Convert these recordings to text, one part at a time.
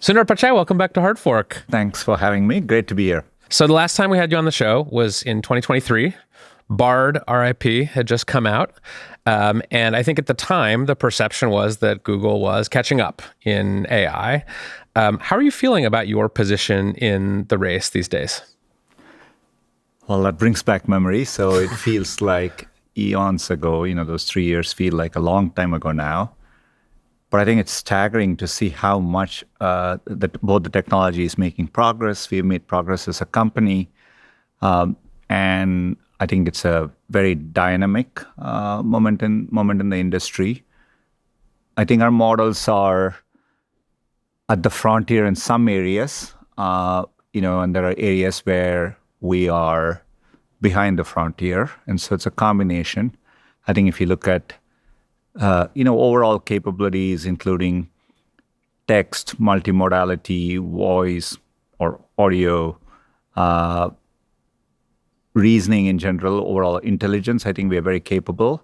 Sundar Pichai, welcome back to Hard Fork. Thanks for having me. Great to be here. So the last time we had you on the show was in 2023. Bard, RIP, had just come out. And I think at the time, the perception was that Google was catching up in AI. How are you feeling about your position in the race these days? Well, that brings back memories. So it feels like eons ago. Those 3 years feel like a long time ago now. But I think it's staggering to see how much both the technology is making progress. We've made progress as a company. And I think it's a very dynamic moment in the industry. I think our models are at the frontier in some areas, and there are areas where we are behind the frontier. And so it's a combination. I think if you look at overall capabilities, including text, multimodality, voice or audio, reasoning in general, overall intelligence, I think we are very capable.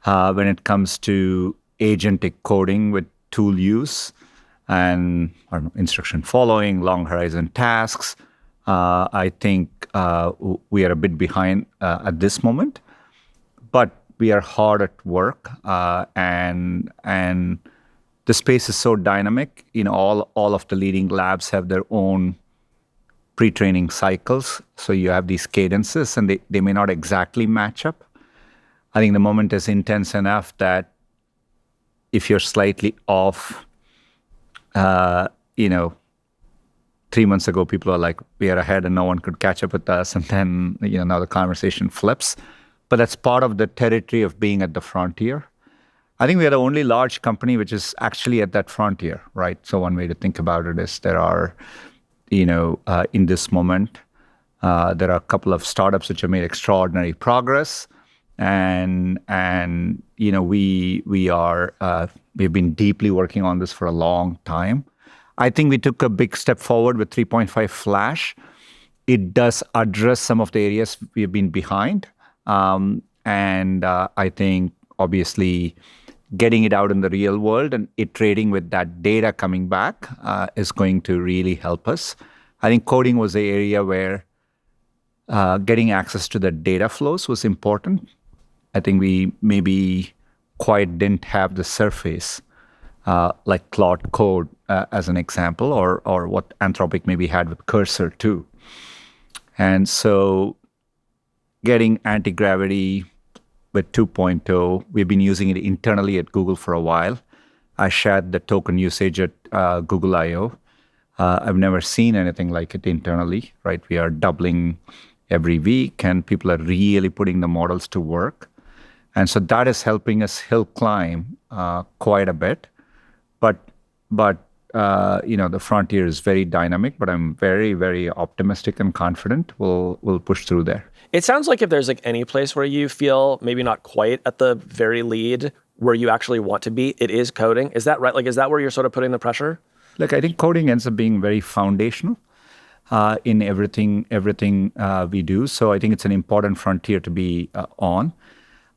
When it comes to agentic coding with tool use and instruction following, long horizon tasks, I think we are a bit behind at this moment. But we are hard at work, and the space is so dynamic. All of the leading labs have their own pre-training cycles. So you have these cadences, and they may not exactly match up. I think the moment is intense enough that if you're slightly off, 3 months ago, people are like, we are ahead and no one could catch up with us. And then, now the conversation flips. But that's part of the territory of being at the frontier. I think we are the only large company which is actually at that frontier, right? So one way to think about it is there are, in this moment, there are a couple of startups which have made extraordinary progress. And we've been deeply working on this for a long time. I think we took a big step forward with 3.5 Flash. It does address some of the areas we've been behind. I think, obviously, getting it out in the real world and iterating with that data coming back is going to really help us. I think coding was the area where getting access to the data flows was important. I think we maybe quite didn't have the surface, like Claude Code as an example, or what Anthropic maybe had with Cursor too. And so getting anti-gravity with 2.0, we've been using it internally at Google for a while. I shared the token usage at Google I/O. I've never seen anything like it internally, right? We are doubling every week, and people are really putting the models to work. And so that is helping us hill climb quite a bit. But the frontier is very dynamic, but I'm very, very optimistic and confident we'll push through there. It sounds like if there's any place where you feel maybe not quite at the very lead where you actually want to be, it is coding. Is that right? Is that where you're sort of putting the pressure? Look, I think coding ends up being very foundational in everything we do. So I think it's an important frontier to be on.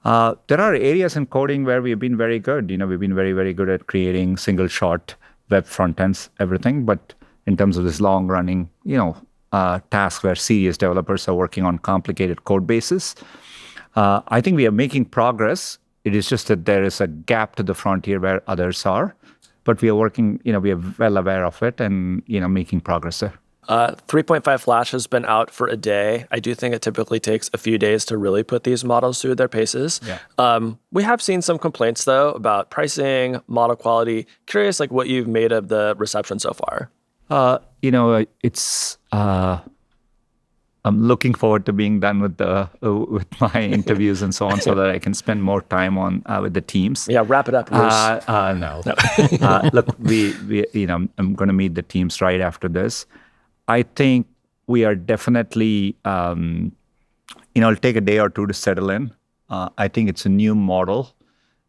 There are areas in coding where we've been very good. We've been very, very good at creating single shot web front ends, everything. But in terms of this long running, task where serious developers are working on complicated code bases, I think we are making progress. It is just that there is a gap to the frontier where others are. But we are working, we are well aware of it and, making progress there. 3.5 Flash has been out for a day. I do think it typically takes a few days to really put these models through their paces. Yeah. We have seen some complaints, though, about pricing, model quality. Curious, what you've made of the reception so far. It's I'm looking forward to being done with my interviews and so on, so that I can spend more time with the teams. Yeah, wrap it up, Roose. No. Look, I'm going to meet the teams right after this. I think we are definitely, it'll take a day or two to settle in. I think it's a new model,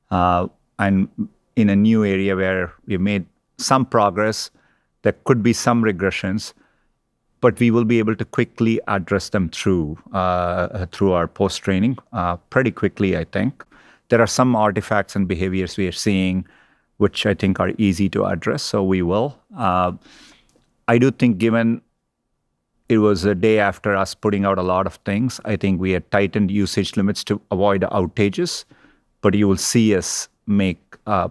and in a new area where we've made some progress. There could be some regressions, but we will be able to quickly address them through our post-training pretty quickly, I think. There are some artifacts and behaviors we are seeing which I think are easy to address. So we will. I do think, given it was a day after us putting out a lot of things, I think we had tightened usage limits to avoid outages. But you will see us make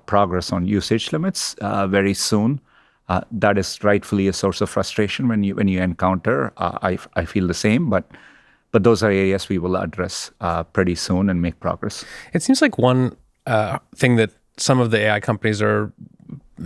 progress on usage limits very soon. That is rightfully a source of frustration when you encounter. I feel the same, but those are areas we will address pretty soon and make progress. It seems like one thing that some of the AI companies are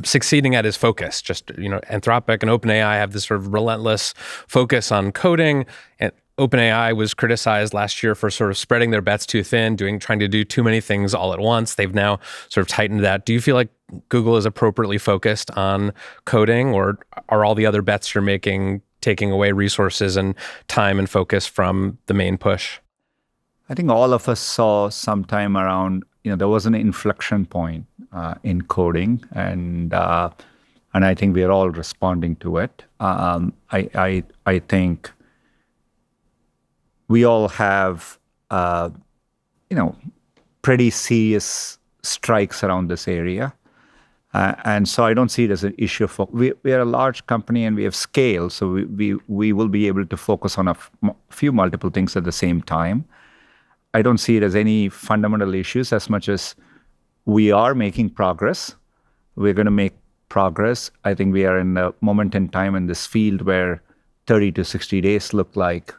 succeeding at is focus. Just, Anthropic and OpenAI have this sort of relentless focus on coding. And OpenAI was criticized last year for sort of spreading their bets too thin, trying to do too many things all at once. They've now sort of tightened that. Do you feel like Google is appropriately focused on coding, or are all the other bets you're making taking away resources and time and focus from the main push? I think all of us saw sometime around, there was an inflection point in coding, and I think we are all responding to it. I think we all have, pretty serious strikes around this area. And so I don't see it as an issue for, we are a large company and we have scale, so we will be able to focus on a few multiple things at the same time. I don't see it as any fundamental issues as much as we are making progress. We're going to make progress. I think we are in a moment in time in this field where 30 to 60 days look like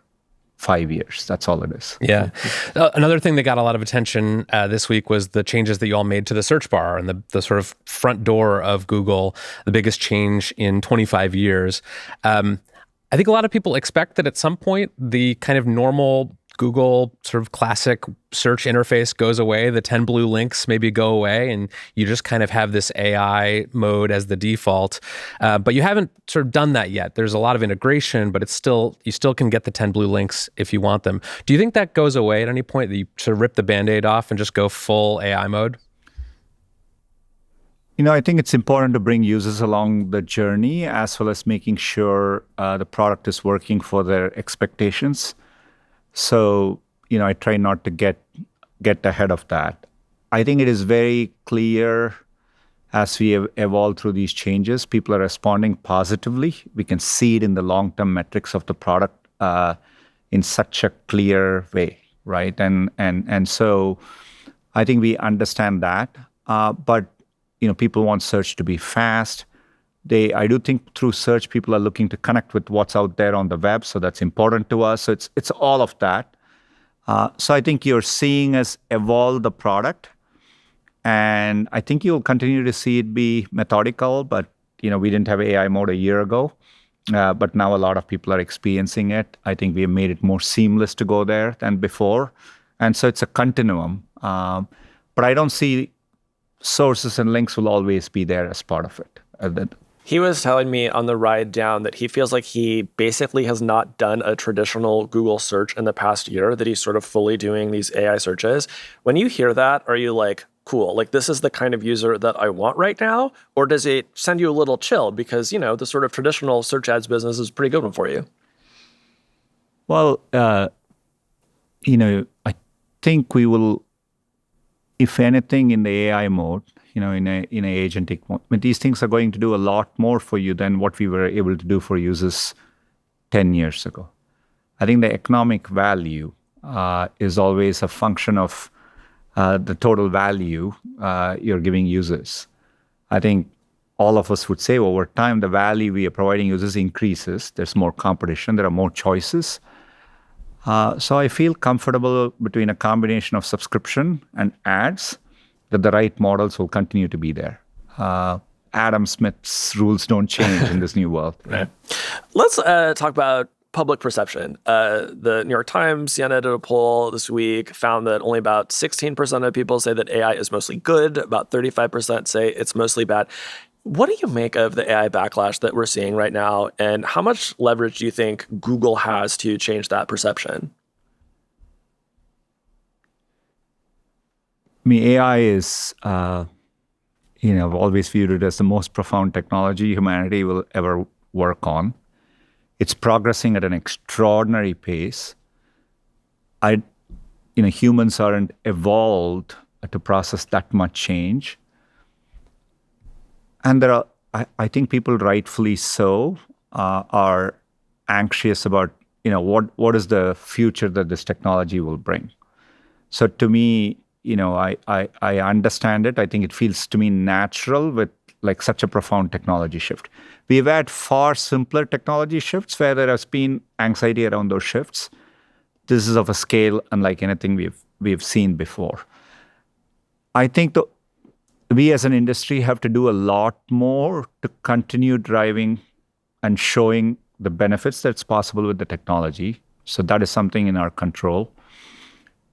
5 years. That's all it is. Yeah. Another thing that got a lot of attention this week was the changes that you all made to the search bar and the sort of front door of Google, the biggest change in 25 years. I think a lot of people expect that at some point the kind of normal Google sort of classic search interface goes away, the 10 blue links maybe go away, and you just kind of have this AI mode as the default. But you haven't sort of done that yet. There's a lot of integration, but you still can get the 10 blue links if you want them. Do you think that goes away at any point, that you sort of rip the Band-Aid off and just go full AI mode? I think it's important to bring users along the journey as well as making sure the product is working for their expectations. So, I try not to get ahead of that. I think it is very clear as we have evolved through these changes, people are responding positively. We can see it in the long-term metrics of the product in such a clear way, right? And so I think we understand that. But, people want search to be fast. I do think through search, people are looking to connect with what's out there on the web, so that's important to us. So it's all of that. So I think you're seeing us evolve the product, and I think you'll continue to see it be methodical. But we didn't have AI mode a year ago, but now a lot of people are experiencing it. I think we have made it more seamless to go there than before, and so it's a continuum. But I don't see sources and links will always be there as part of it. He was telling me on the ride down that he feels like he basically has not done a traditional Google search in the past year, that he's sort of fully doing these AI searches. When you hear that, are you like, cool, like this is the kind of user that I want right now? Or does it send you a little chill because, the sort of traditional search ads business is a pretty good one for you? Well, I think we will, if anything, in the AI mode, in a agentic mode, but these things are going to do a lot more for you than what we were able to do for users 10 years ago. I think the economic value is always a function of the total value you're giving users. I think all of us would say over time, the value we are providing users increases. There's more competition. There are more choices. So I feel comfortable between a combination of subscription and ads that the right models will continue to be there. Adam Smith's rules don't change in this new world. Right. Let's talk about public perception. The New York Times, Siena did a poll this week, found that only about 16% of people say that AI is mostly good. About 35% say it's mostly bad. What do you make of the AI backlash that we're seeing right now? And how much leverage do you think Google has to change that perception? AI is, I've always viewed it as the most profound technology humanity will ever work on. It's progressing at an extraordinary pace. Humans aren't evolved to process that much change. And I think people rightfully so are anxious about, what is the future that this technology will bring. So to me, I understand it. I think it feels to me natural with like such a profound technology shift. We've had far simpler technology shifts where there has been anxiety around those shifts. This is of a scale unlike anything we've seen before. I think we as an industry have to do a lot more to continue driving and showing the benefits that's possible with the technology. So that is something in our control.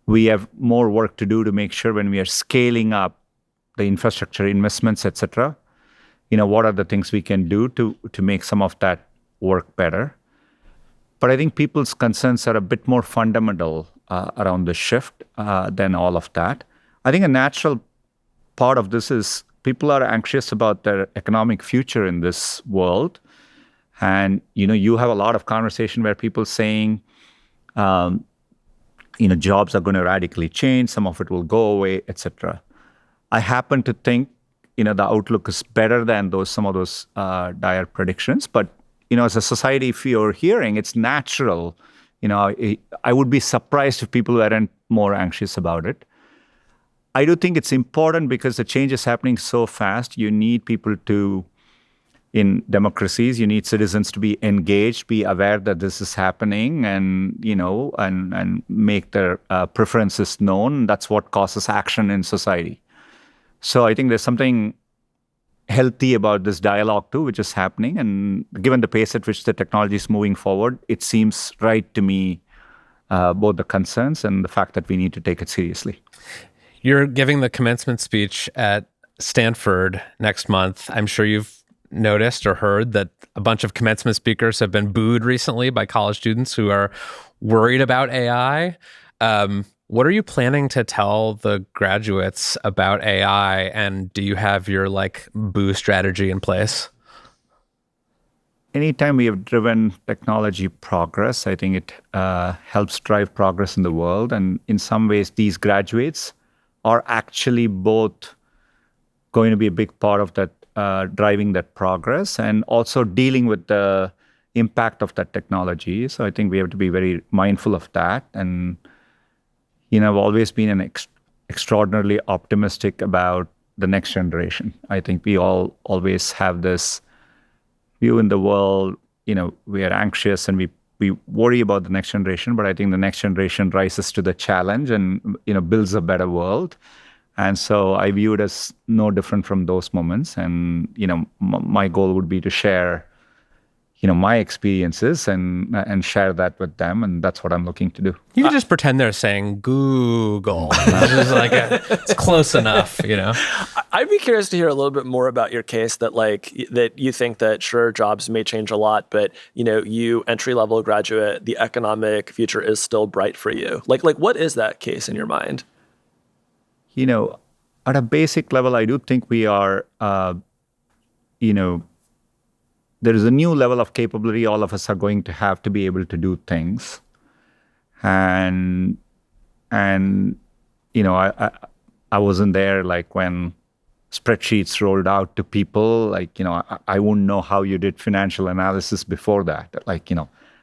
We have more work to do to make sure when we are scaling up the infrastructure investments, et cetera, what are the things we can do to make some of that work better. But I think people's concerns are a bit more fundamental around the shift than all of that. I think a natural part of this is people are anxious about their economic future in this world. And, you have a lot of conversation where people saying, jobs are going to radically change, some of it will go away, et cetera. I happen to think, the outlook is better than some of those dire predictions. But, as a society, if you're hearing, it's natural. I would be surprised if people weren't more anxious about it. I do think it's important because the change is happening so fast. You need people in democracies, you need citizens to be engaged, be aware that this is happening, and and make their preferences known. That's what causes action in society. So I think there's something healthy about this dialogue too, which is happening. And given the pace at which the technology is moving forward, it seems right to me, both the concerns and the fact that we need to take it seriously. You're giving the commencement speech at Stanford next month. I'm sure you've noticed or heard that a bunch of commencement speakers have been booed recently by college students who are worried about AI. What are you planning to tell the graduates about AI, and do you have your boo strategy in place? Anytime we have driven technology progress, I think it helps drive progress in the world. And in some ways, these graduates are actually both going to be a big part of that, driving that progress and also dealing with the impact of that technology. So I think we have to be very mindful of that. And, I've always been extraordinarily optimistic about the next generation. I think we all always have this view in the world, we are anxious and we worry about the next generation, but I think the next generation rises to the challenge and, builds a better world. And so I view it as no different from those moments. And, my goal would be to share, my experiences and share that with them. And that's what I'm looking to do. You can just pretend they're saying Google. It's just it's close enough, I'd be curious to hear a little bit more about your case that that you think that sure, jobs may change a lot, but you entry-level graduate, the economic future is still bright for you. What is that case in your mind? At a basic level, I do think we are, there is a new level of capability all of us are going to have to be able to do things. And I wasn't there when spreadsheets rolled out to people. I wouldn't know how you did financial analysis before that.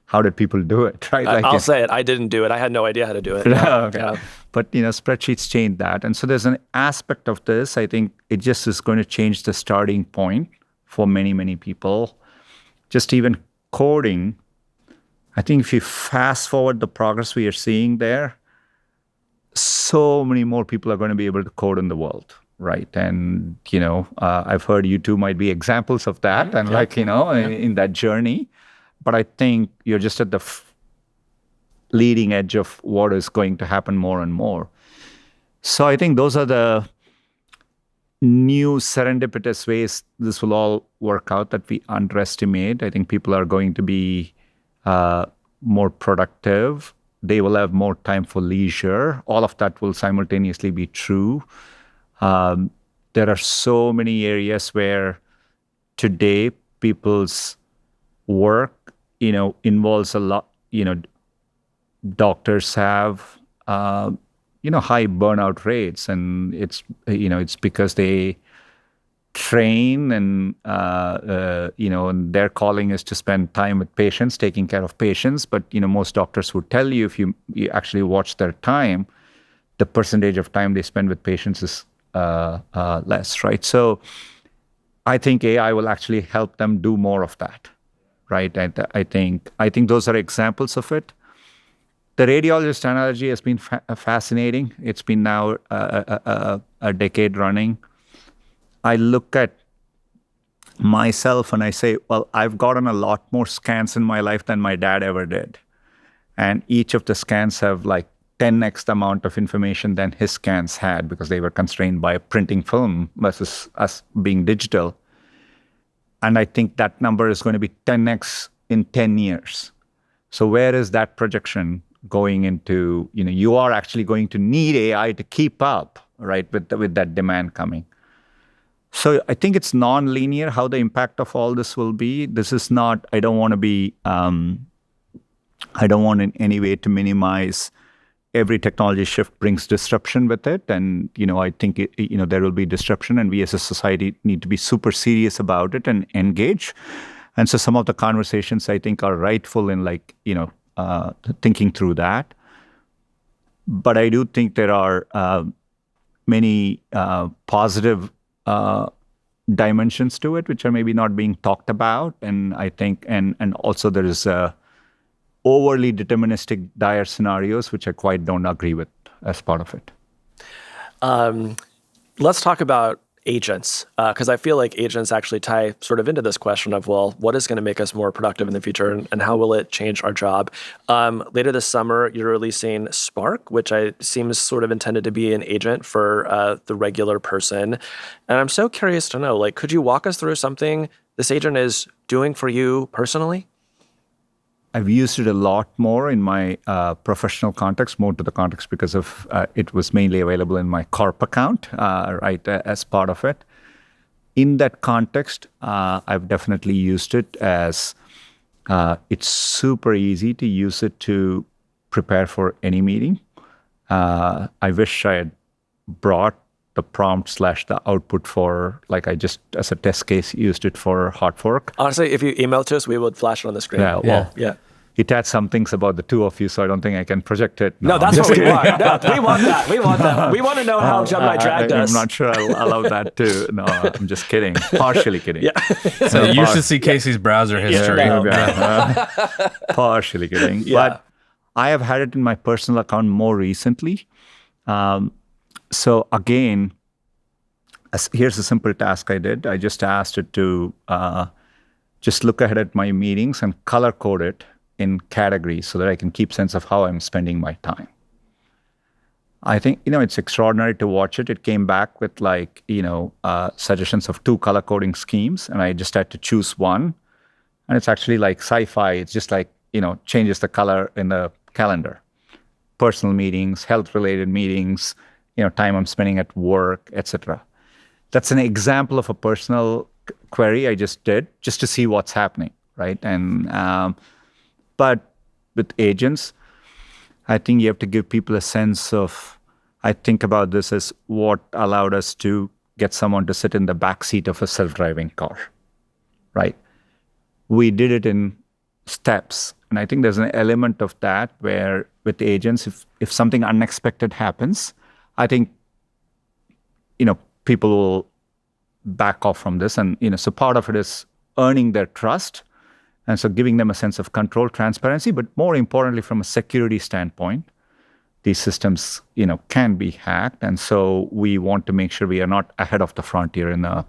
How did people do it, right? I'll say it. I didn't do it. I had no idea how to do it. Okay. Yeah. But, spreadsheets changed that. And so there's an aspect of this, I think it just is going to change the starting point for many, many people. Just even coding, I think if you fast forward the progress we are seeing there, so many more people are going to be able to code in the world, right? And, I've heard you two might be examples of that and in that journey. But I think you're just at the leading edge of what is going to happen more and more. So I think those are the new serendipitous ways this will all work out that we underestimate. I think people are going to be more productive. They will have more time for leisure. All of that will simultaneously be true. There are so many areas where today people's work, involves a lot, doctors have, high burnout rates, and it's because they train and, and their calling is to spend time with patients, taking care of patients. But, most doctors would tell you, if you actually watch their time, the percentage of time they spend with patients is less, right? So I think AI will actually help them do more of that, right? I think those are examples of it. The radiologist analogy has been fascinating. It's been now a decade running. I look at myself and I say, well, I've gotten a lot more scans in my life than my dad ever did. And each of the scans have like 10x the amount of information than his scans had because they were constrained by printing film versus us being digital. And I think that number is going to be 10x in 10 years. So where is that projection going into? You are actually going to need AI to keep up, right, with that demand coming. So I think it's non-linear how the impact of all this will be. This is not, I don't want in any way to minimize every technology shift brings disruption with it. And, I think, there will be disruption and we as a society need to be super serious about it and engage. And so some of the conversations I think are rightful in thinking through that. But I do think there are many positive dimensions to it, which are maybe not being talked about. And I think, and also there is overly deterministic dire scenarios, which I quite don't agree with as part of it. Let's talk about agents, because I feel like agents actually tie sort of into this question of, well, what is going to make us more productive in the future and how will it change our job? Later this summer, you're releasing Spark, which seems sort of intended to be an agent for the regular person. And I'm so curious to know, could you walk us through something this agent is doing for you personally? I've used it a lot more in my professional context, more to the context because of it was mainly available in my corp account, as part of it. In that context, I've definitely used it as it's super easy to use it to prepare for any meeting. I wish I had brought the prompt / the output for, I just, as a test case, used it for hot fork. Honestly, if you email to us, we would flash it on the screen. Yeah. It had some things about the two of you, so I don't think I can project it. No, that's what we want. No, we want that. We want that. We want to know how Gemini dragged us. I'm not sure I'll allow that too. No, I'm just kidding. Partially kidding. Yeah. So you should see Casey's browser history. Partially kidding. Yeah. But I have had it in my personal account more recently. So again, here's a simple task I did. I just asked it to just look ahead at my meetings and color code it in categories so that I can keep sense of how I'm spending my time. I think, it's extraordinary to watch it. It came back with suggestions of 2 color coding schemes, and I just had to choose one. And it's actually like sci-fi. It's just changes the color in the calendar. Personal meetings, health-related meetings, time I'm spending at work, etc. That's an example of a personal query I just did just to see what's happening, right? And but with agents, I think you have to give people a sense of, I think about this as what allowed us to get someone to sit in the back seat of a self-driving car, right? We did it in steps. And I think there's an element of that where with agents, if something unexpected happens, I think, people will back off from this. And, so part of it is earning their trust. And so giving them a sense of control, transparency, but more importantly, from a security standpoint, these systems, can be hacked. And so we want to make sure we are not ahead of the frontier in a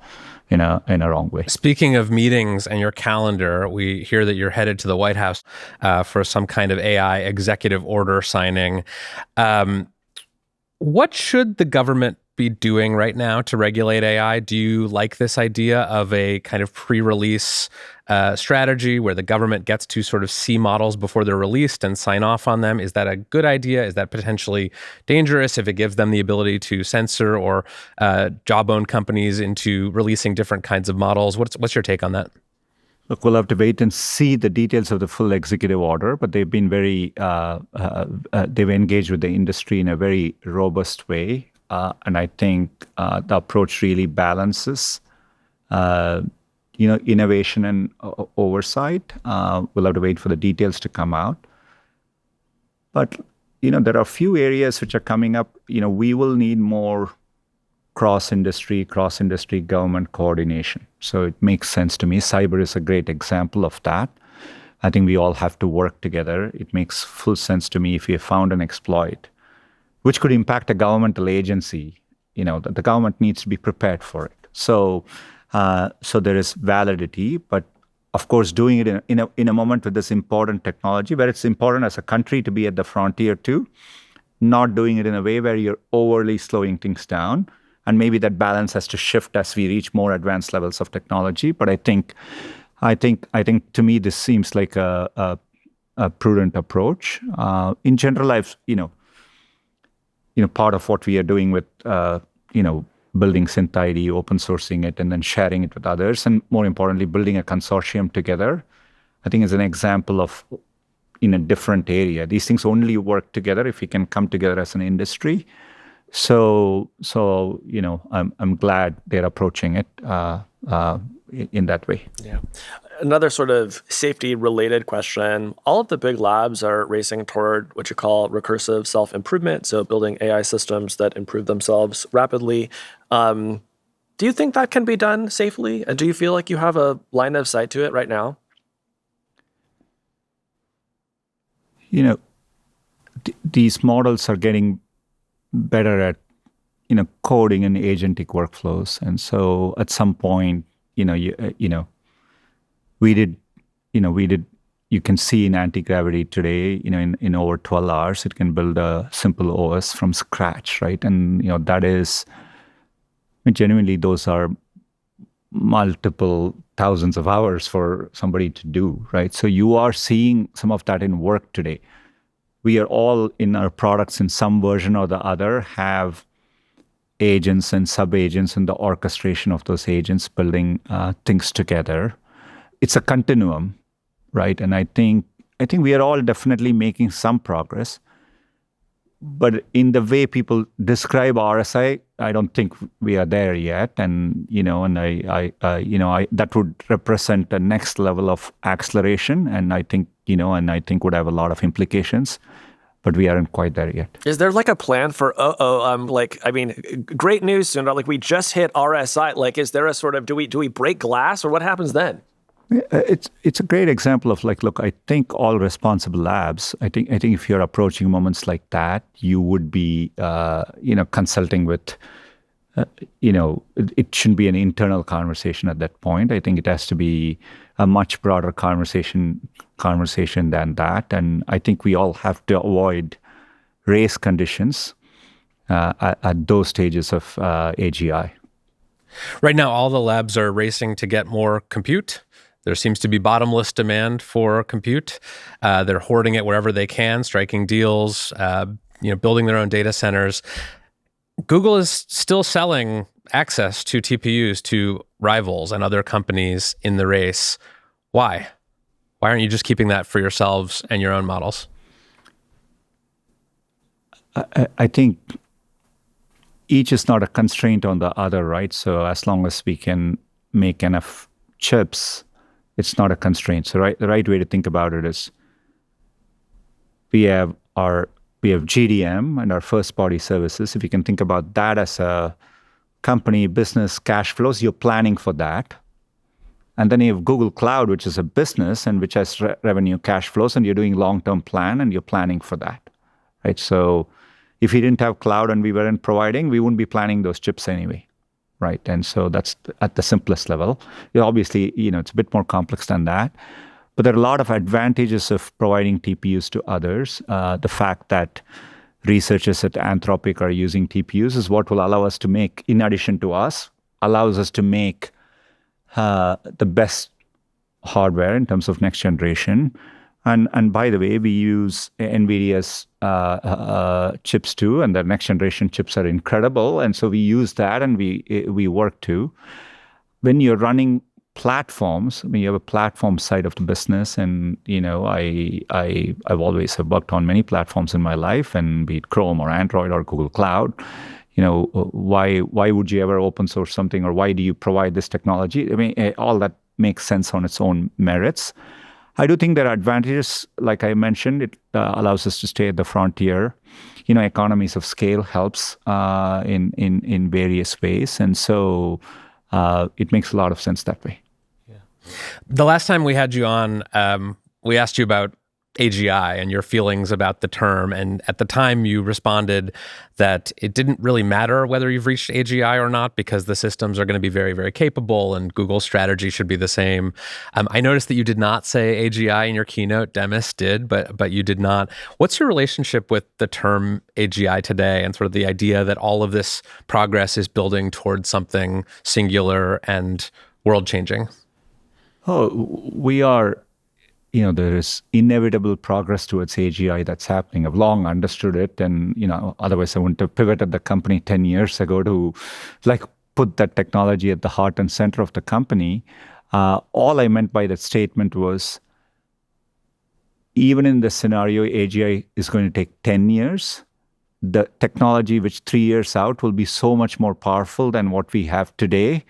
wrong way. Speaking of meetings and your calendar, we hear that you're headed to the White House for some kind of AI executive order signing. What should the government be doing right now to regulate AI? Do you like this idea of a kind of pre-release strategy where the government gets to sort of see models before they're released and sign off on them? Is that a good idea? Is that potentially dangerous if it gives them the ability to censor or jawbone companies into releasing different kinds of models? What's your take on that? Look, we'll have to wait and see the details of the full executive order, but they've been very, they've engaged with the industry in a very robust way. And I think the approach really balances innovation and oversight. We'll have to wait for the details to come out. But, there are a few areas which are coming up. We will need more cross-industry government coordination. So it makes sense to me. Cyber is a great example of that. I think we all have to work together. It makes full sense to me if we have found an exploit, which could impact a governmental agency. The government needs to be prepared for it. So there is validity, but of course, doing it in a moment with this important technology, where it's important as a country to be at the frontier too, not doing it in a way where you're overly slowing things down. And maybe that balance has to shift as we reach more advanced levels of technology. But I think to me this seems like a prudent approach. In general, I've part of what we are doing with building SynthID, open sourcing it, and then sharing it with others, and more importantly, building a consortium together, I think is an example of in a different area. These things only work together if we can come together as an industry. So I'm glad they're approaching it in that way. Yeah. Another sort of safety-related question. All of the big labs are racing toward what you call recursive self-improvement, so building AI systems that improve themselves rapidly. Do you think that can be done safely? And do you feel like you have a line of sight to it right now? These models are getting better at coding and agentic workflows, and so at some point, we did. You can see in anti-gravity today, in over 12 hours, it can build a simple OS from scratch, right? And that is genuinely, those are multiple thousands of hours for somebody to do, right? So you are seeing some of that in work today. We are all in our products in some version or the other have agents and sub-agents and the orchestration of those agents building things together. It's a continuum, right? And I think we are all definitely making some progress. But in the way people describe RSI, I don't think we are there yet. And that would represent the next level of acceleration. And I think would have a lot of implications. But we aren't quite there yet. Is there like a plan for, great news, Sundar, like we just hit RSI. Like, is there a sort of, do we break glass or what happens then? It's a great example of look, I think all responsible labs, I think if you're approaching moments like that, you would be, consulting with, it shouldn't be an internal conversation at that point. I think it has to be a much broader conversation than that. And I think we all have to avoid race conditions at those stages of AGI. Right now, all the labs are racing to get more compute. There seems to be bottomless demand for compute. They're hoarding it wherever they can, striking deals, building their own data centers. Google is still selling access to TPUs to rivals and other companies in the race. Why? Why aren't you just keeping that for yourselves and your own models? I think each is not a constraint on the other, right? So as long as we can make enough chips, it's not a constraint. So the right way to think about it is we have GDM and our first-party services. If you can think about that as a company, business, cash flows, you're planning for that. And then you have Google Cloud, which is a business and which has revenue, cash flows, and you're doing long-term plan and you're planning for that, right? So if we didn't have cloud and we weren't providing, we wouldn't be planning those chips anyway, right? And so that's at the simplest level. Obviously, it's a bit more complex than that. But there are a lot of advantages of providing TPUs to others. The fact that researchers at Anthropic are using TPUs is what will allow us to make, in addition to us, allows us to make the best hardware in terms of next generation. And by the way, we use NVIDIA's chips too, and the next generation chips are incredible. And so we use that and we work too. When you're running platforms, you have a platform side of the business, and I've always have worked on many platforms in my life, and be it Chrome or Android or Google Cloud. why would you ever open source something, or why do you provide this technology? I mean, all that makes sense on its own merits. I do think there are advantages. Like I mentioned, it allows us to stay at the frontier. Economies of scale helps in various ways, and so it makes a lot of sense that way. The last time we had you on, we asked you about AGI and your feelings about the term. And at the time, you responded that it didn't really matter whether you've reached AGI or not, because the systems are going to be very, very capable and Google's strategy should be the same. I noticed that you did not say AGI in your keynote. Demis did, but you did not. What's your relationship with the term AGI today and sort of the idea that all of this progress is building towards something singular and world-changing? We are... there is inevitable progress towards AGI that's happening. I've long understood it, and otherwise I wouldn't have pivoted the company 10 years ago to put that technology at the heart and center of the company. All I meant by that statement was, even in the scenario AGI is going to take 10 years, the technology which 3 years out will be so much more powerful than what we have today,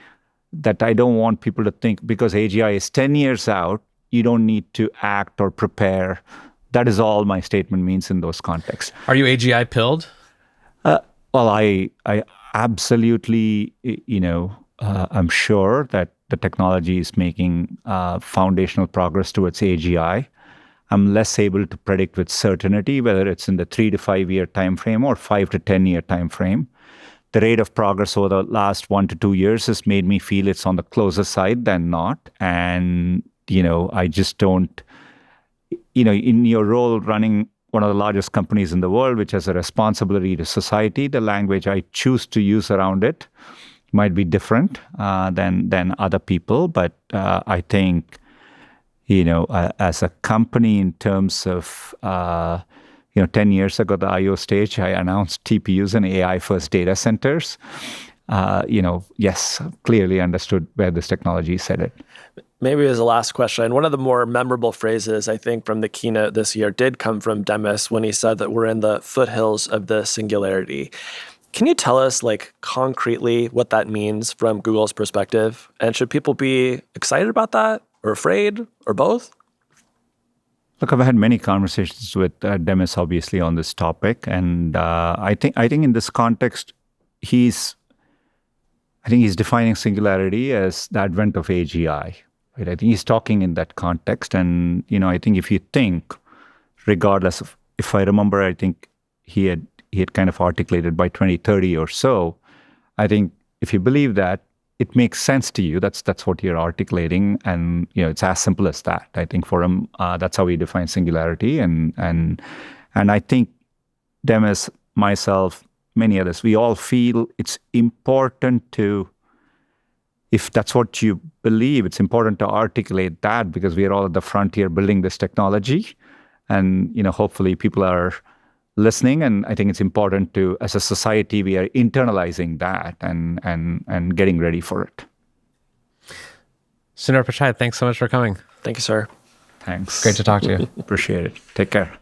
that I don't want people to think because AGI is 10 years out, you don't need to act or prepare. That is all my statement means in those contexts. Are you AGI pilled? Well, I absolutely, I'm sure that the technology is making foundational progress towards AGI. I'm less able to predict with certainty whether it's in the 3 to 5 year time frame or 5 to 10 year time frame. The rate of progress over the last 1 to 2 years has made me feel it's on the closer side than not. And I just don't, in your role running one of the largest companies in the world, which has a responsibility to society, the language I choose to use around it might be different than other people. But I think, as a company, in terms of, 10 years ago, the I/O stage, I announced TPUs and AI-first data centers. Yes, clearly understood where this technology is headed. Maybe as a last question, one of the more memorable phrases, I think, from the keynote this year did come from Demis when he said that we're in the foothills of the singularity. Can you tell us, concretely what that means from Google's perspective? And should people be excited about that, or afraid, or both? Look, I've had many conversations with Demis, obviously, on this topic, and I think in this context, he's defining singularity as the advent of AGI. Right? I think he's talking in that context, and I think if you think, regardless of, if I remember, I think he had kind of articulated by 2030 or so. I think if you believe that, it makes sense to you. That's what you're articulating, and it's as simple as that. I think for him, that's how he defines singularity, and I think Demis, myself, many others, we all feel it's important to, if that's what you believe, it's important to articulate that, because we are all at the frontier building this technology, and hopefully people are listening. And I think it's important to, as a society, we are internalizing that and getting ready for it. Sundar Pichai, thanks so much for coming. Thank you, sir. Thanks. Great to talk to you. Appreciate it. Take care.